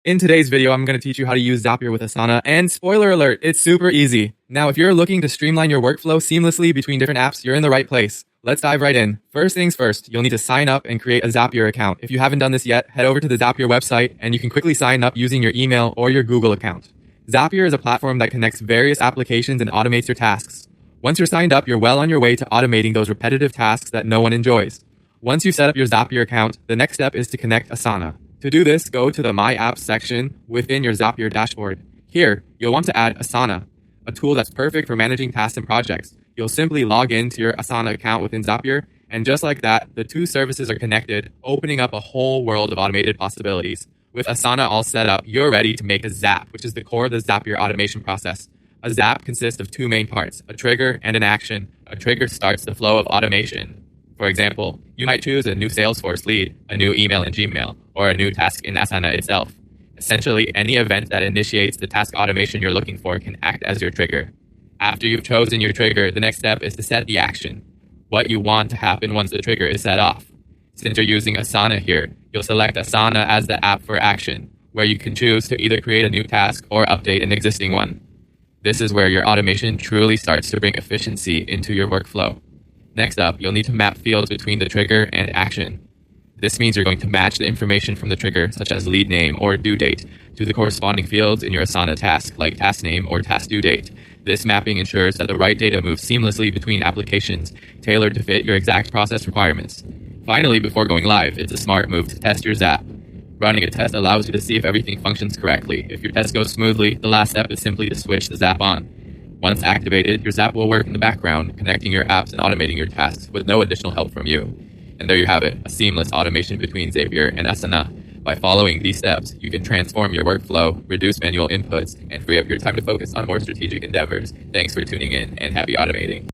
In today's video, I'm going to teach you how to use Zapier with Asana, and spoiler alert, it's super easy. Now, if you're looking to streamline your workflow seamlessly between different apps, you're in the right place. Let's dive right in. First things first, you'll need to sign up and create a Zapier account. If you haven't done this yet, head over to the Zapier website and you can quickly sign up using your email or your Google account. Zapier is a platform that connects various applications and automates your tasks. Once you're signed up, you're well on your way to automating those repetitive tasks that no one enjoys. Once you've set up your Zapier account, the next step is to connect Asana. To do this, go to the My Apps section within your Zapier dashboard. Here, you'll want to add Asana, a tool that's perfect for managing tasks and projects. You'll simply log into your Asana account within Zapier, and just like that, the two services are connected, opening up a whole world of automated possibilities. With Asana all set up, you're ready to make a Zap, which is the core of the Zapier automation process. A Zap consists of two main parts, a trigger and an action. A trigger starts the flow of automation. For example, you might choose a new Salesforce lead, a new email in Gmail, or a new task in Asana itself. Essentially, any event that initiates the task automation you're looking for can act as your trigger. After you've chosen your trigger, the next step is to set the action, what you want to happen once the trigger is set off. Since you're using Asana here, you'll select Asana as the app for action, where you can choose to either create a new task or update an existing one. This is where your automation truly starts to bring efficiency into your workflow. Next up, you'll need to map fields between the trigger and action. This means you're going to match the information from the trigger, such as lead name or due date, to the corresponding fields in your Asana task, like task name or task due date. This mapping ensures that the right data moves seamlessly between applications, tailored to fit your exact process requirements. Finally, before going live, it's a smart move to test your Zap. Running a test allows you to see if everything functions correctly. If your test goes smoothly, the last step is simply to switch the Zap on. Once activated, your Zap will work in the background, connecting your apps and automating your tasks with no additional help from you. And there you have it, a seamless automation between Zapier and Asana. By following these steps, you can transform your workflow, reduce manual inputs, and free up your time to focus on more strategic endeavors. Thanks for tuning in, and happy automating.